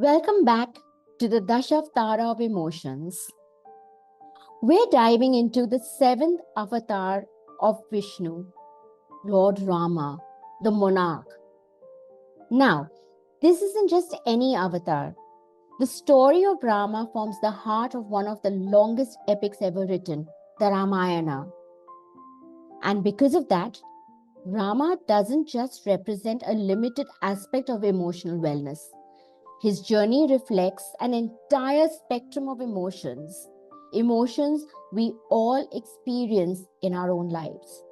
Welcome back to the Dashavatara of Emotions. We're diving into the seventh avatar of Vishnu, Lord Rama, the monarch. Now, this isn't just any avatar. The story of Rama forms the heart of one of the longest epics ever written, the Ramayana. And because of that, Rama doesn't just represent a limited aspect of emotional wellness. His journey reflects an entire spectrum of emotions we all experience in our own lives.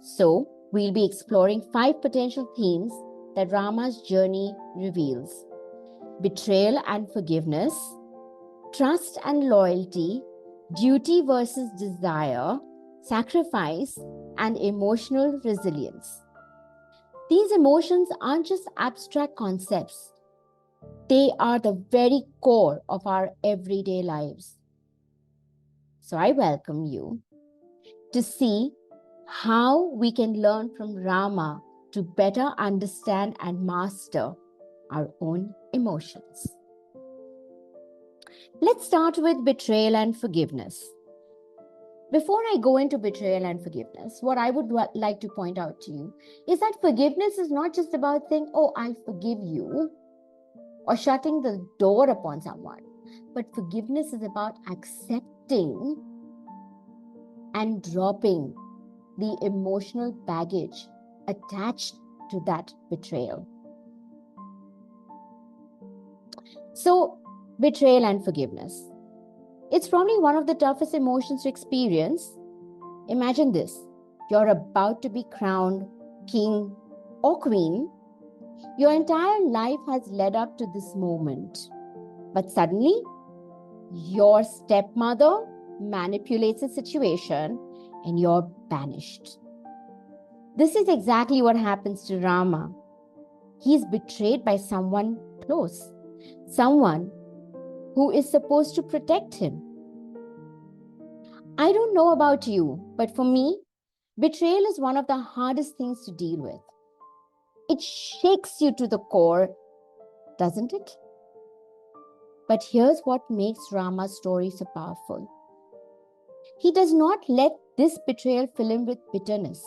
So, we'll be exploring 5 potential themes that Rama's journey reveals: betrayal and forgiveness, trust and loyalty, duty versus desire, sacrifice, and emotional resilience. These emotions aren't just abstract concepts. They are the very core of our everyday lives. So I welcome you to see how we can learn from Rama to better understand and master our own emotions. Let's start with betrayal and forgiveness. Before I go into betrayal and forgiveness, what I would like to point out to you is that forgiveness is not just about saying, "Oh, I forgive you," or shutting the door upon someone. But forgiveness is about accepting and dropping the emotional baggage attached to that betrayal. So, betrayal and forgiveness. It's probably one of the toughest emotions to experience. Imagine this. You're about to be crowned king or queen. Your entire life has led up to this moment. But suddenly, your stepmother manipulates the situation and you're banished. This is exactly what happens to Rama. He's betrayed by someone close, someone who is supposed to protect him. I don't know about you, but for me, betrayal is one of the hardest things to deal with. It shakes you to the core, doesn't it? But here's what makes Rama's story so powerful. He does not let this betrayal fill him with bitterness.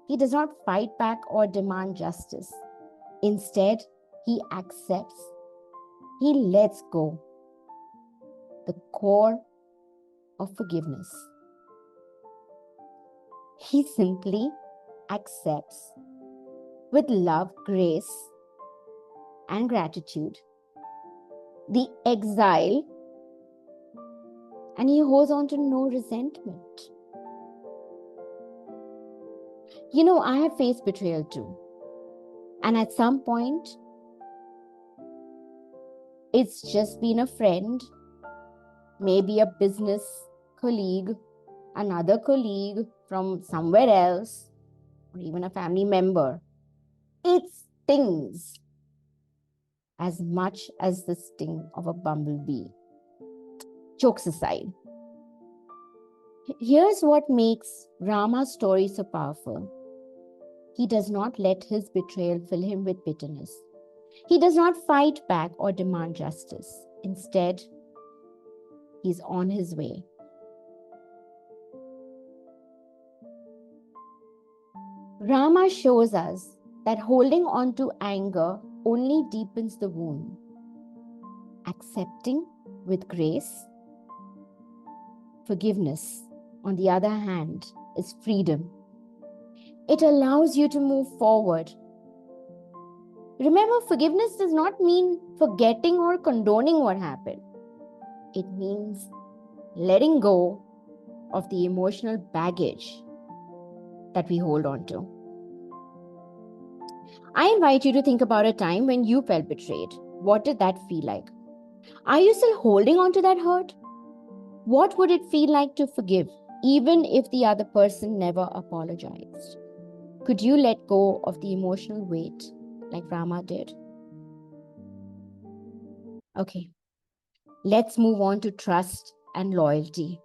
He does not fight back or demand justice. Instead, he accepts. He lets go. The core of forgiveness. He simply accepts with love, grace, and gratitude the exile, and he holds on to no resentment. You know, I have faced betrayal too. And at some point, it's just been a friend, maybe a business colleague, another colleague from somewhere else, or even a family member. It stings as much as the sting of a bumblebee. Jokes aside, here's what makes Rama's story so powerful. He does not let his betrayal fill him with bitterness. He does not fight back or demand justice. Instead, he's on his way. Rama shows us that holding on to anger only deepens the wound. Accepting with grace, forgiveness, on the other hand, is freedom. It allows you to move forward. Remember, forgiveness does not mean forgetting or condoning what happened. It means letting go of the emotional baggage that we hold on to. I invite you to think about a time when you felt betrayed. What did that feel like? Are you still holding on to that hurt? What would it feel like to forgive, even if the other person never apologized? Could you let go of the emotional weight like Rama did? Okay, let's move on to trust and loyalty.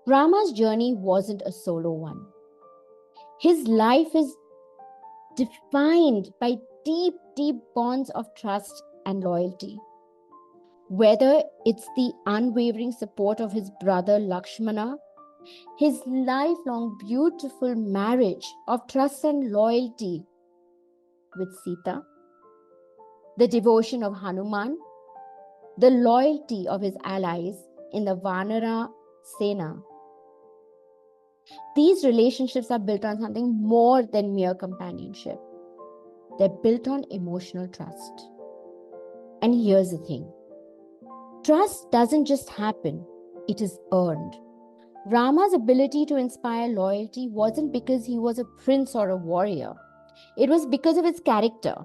Rama's journey wasn't a solo one. His life is defined by deep, deep bonds of trust and loyalty. Whether it's the unwavering support of his brother Lakshmana, his lifelong beautiful marriage of trust and loyalty with Sita, the devotion of Hanuman, the loyalty of his allies in the Vanara Sena. These relationships are built on something more than mere companionship. They're built on emotional trust. And here's the thing. Trust doesn't just happen, it is earned. Rama's ability to inspire loyalty wasn't because he was a prince or a warrior. It was because of his character.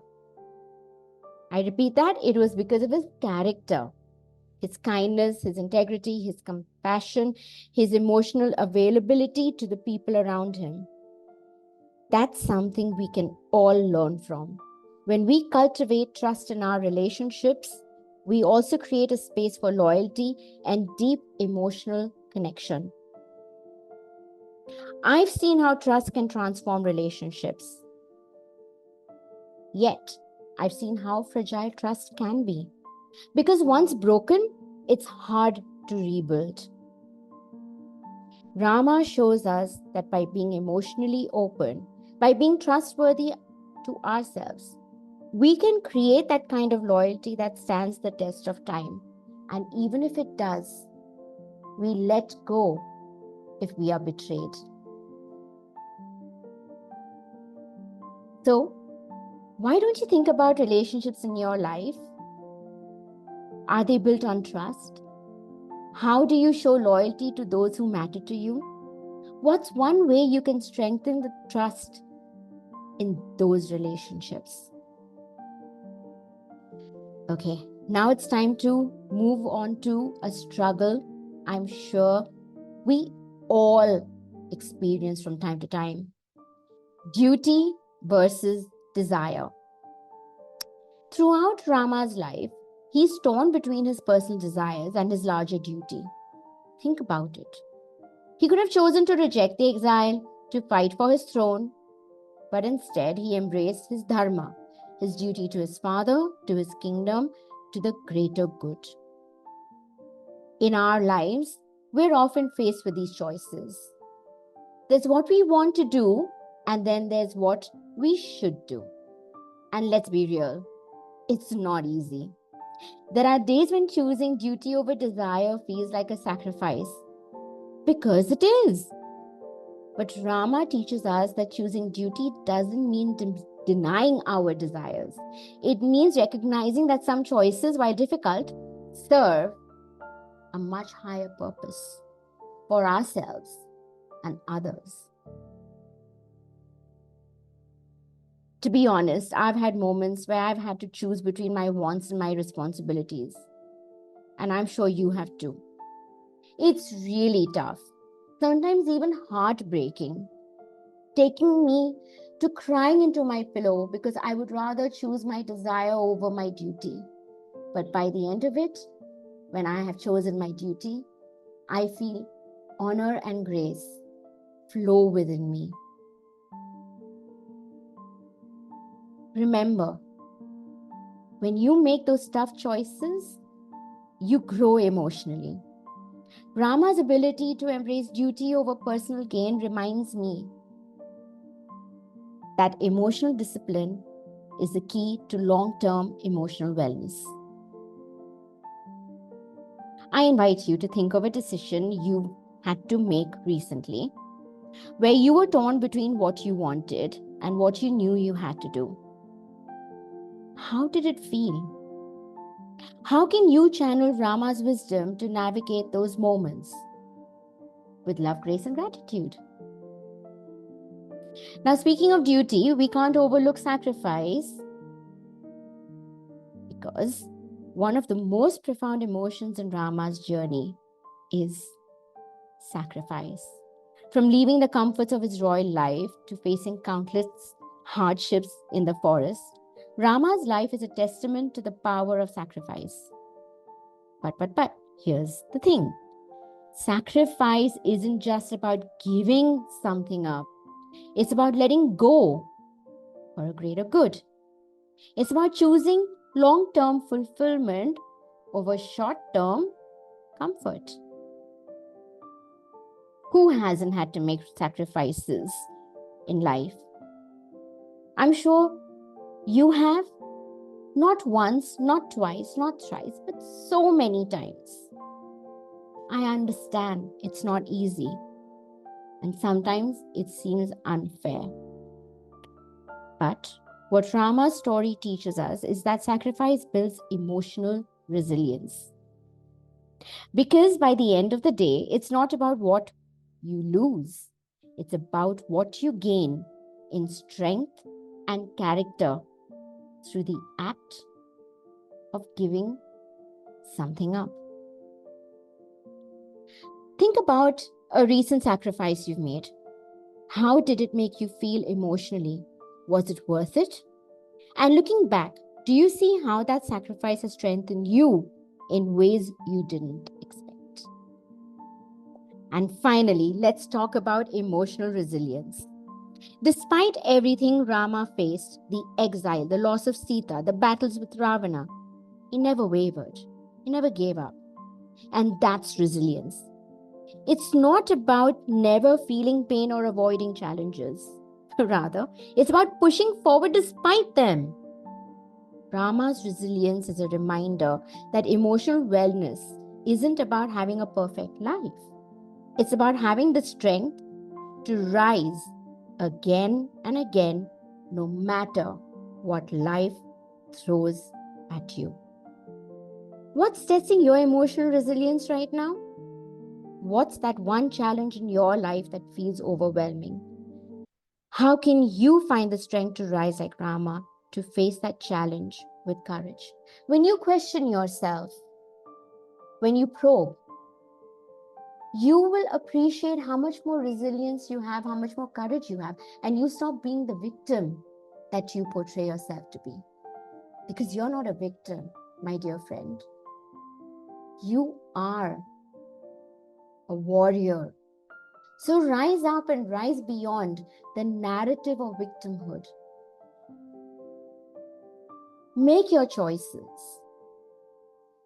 I repeat that, it was because of his character. His kindness, his integrity, his compassion, his emotional availability to the people around him. That's something we can all learn from. When we cultivate trust in our relationships, we also create a space for loyalty and deep emotional connection. I've seen how trust can transform relationships. Yet, I've seen how fragile trust can be. Because once broken, it's hard to rebuild. Rama shows us that by being emotionally open, by being trustworthy to ourselves, we can create that kind of loyalty that stands the test of time. And even if it does, we let go if we are betrayed. So, why don't you think about relationships in your life? Are they built on trust? How do you show loyalty to those who matter to you? What's one way you can strengthen the trust in those relationships? Okay, now it's time to move on to a struggle I'm sure we all experience from time to time. Duty versus desire. Throughout Rama's life, he's torn between his personal desires and his larger duty. Think about it. He could have chosen to reject the exile, to fight for his throne, but instead he embraced his dharma, his duty to his father, to his kingdom, to the greater good. In our lives, we're often faced with these choices. There's what we want to do, and then there's what we should do. And let's be real, it's not easy. There are days when choosing duty over desire feels like a sacrifice. Because it is. But Rama teaches us that choosing duty doesn't mean denying our desires. It means recognizing that some choices, while difficult, serve a much higher purpose for ourselves and others. To be honest, I've had moments where I've had to choose between my wants and my responsibilities. And I'm sure you have too. It's really tough, sometimes even heartbreaking, taking me to crying into my pillow because I would rather choose my desire over my duty. But by the end of it, when I have chosen my duty, I feel honor and grace flow within me. Remember, when you make those tough choices, you grow emotionally. Rama's ability to embrace duty over personal gain reminds me that emotional discipline is the key to long-term emotional wellness. I invite you to think of a decision you had to make recently, where you were torn between what you wanted and what you knew you had to do. How did it feel? How can you channel Rama's wisdom to navigate those moments? With love, grace, and gratitude. Now, speaking of duty, we can't overlook sacrifice, because one of the most profound emotions in Rama's journey is sacrifice. From leaving the comforts of his royal life to facing countless hardships in the forest, Rama's life is a testament to the power of sacrifice. But, here's the thing. Sacrifice isn't just about giving something up. It's about letting go for a greater good. It's about choosing long-term fulfillment over short-term comfort. Who hasn't had to make sacrifices in life? I'm sure you have, not once, not twice, not thrice, but so many times. I understand it's not easy, and sometimes it seems unfair. But what Rama's story teaches us is that sacrifice builds emotional resilience. Because by the end of the day, it's not about what you lose, it's about what you gain in strength and character through the act of giving something up. Think about a recent sacrifice you've made. How did it make you feel emotionally? Was it worth it? And looking back, do you see how that sacrifice has strengthened you in ways you didn't expect? And finally, let's talk about emotional resilience. Despite everything Rama faced, the exile, the loss of Sita, the battles with Ravana, he never wavered. He never gave up. And that's resilience. It's not about never feeling pain or avoiding challenges. Rather, it's about pushing forward despite them. Rama's resilience is a reminder that emotional wellness isn't about having a perfect life. It's about having the strength to rise again and again, no matter what life throws at you. What's testing your emotional resilience right now? What's that one challenge in your life that feels overwhelming? How can you find the strength to rise like Rama, to face that challenge with courage? When you question yourself, when you probe, you will appreciate how much more resilience you have, how much more courage you have, and you stop being the victim that you portray yourself to be. Because you're not a victim, my dear friend. You are a warrior. So rise up and rise beyond the narrative of victimhood. Make your choices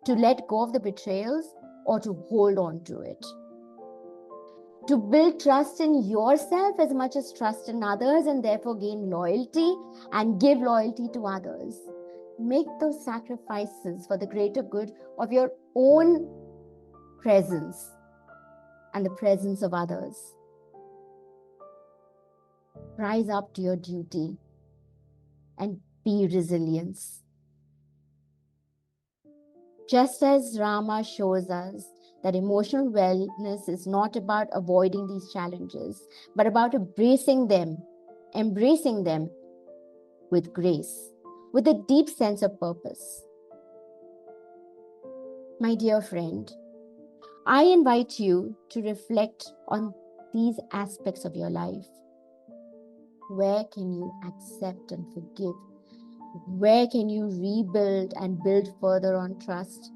to let go of the betrayals or to hold on to it. To build trust in yourself as much as trust in others, and therefore gain loyalty and give loyalty to others. Make those sacrifices for the greater good of your own presence and the presence of others. Rise up to your duty and be resilient. Just as Rama shows us that emotional wellness is not about avoiding these challenges, but about embracing them with grace, with a deep sense of purpose. My dear friend, I invite you to reflect on these aspects of your life. Where can you accept and forgive? Where can you rebuild and build further on trust?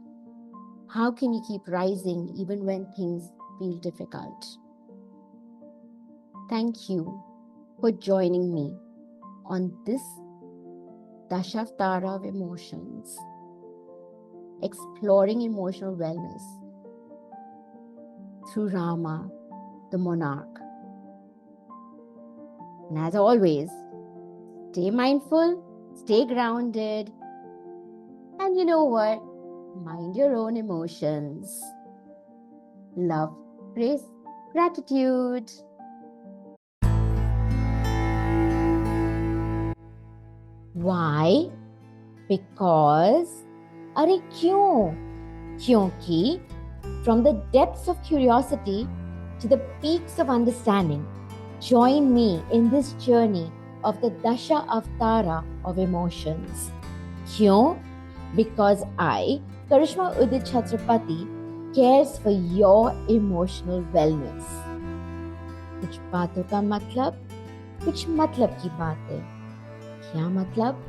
How can you keep rising even when things feel difficult? Thank you for joining me on this Dashavatara of Emotions, exploring emotional wellness through Rama, the monarch. And as always, stay mindful, stay grounded, and you know what? Mind your own emotions. Love, grace, gratitude. Why? Because अरे क्यों? क्योंकि from the depths of curiosity to the peaks of understanding, join me in this journey of the Dashavatara of Emotions. क्यों? Because I, Karishma Udit Chhatrapati, cares for your emotional wellness. कुछ बातों का मतलब, कुछ मतलब की बातें. क्या मतलब?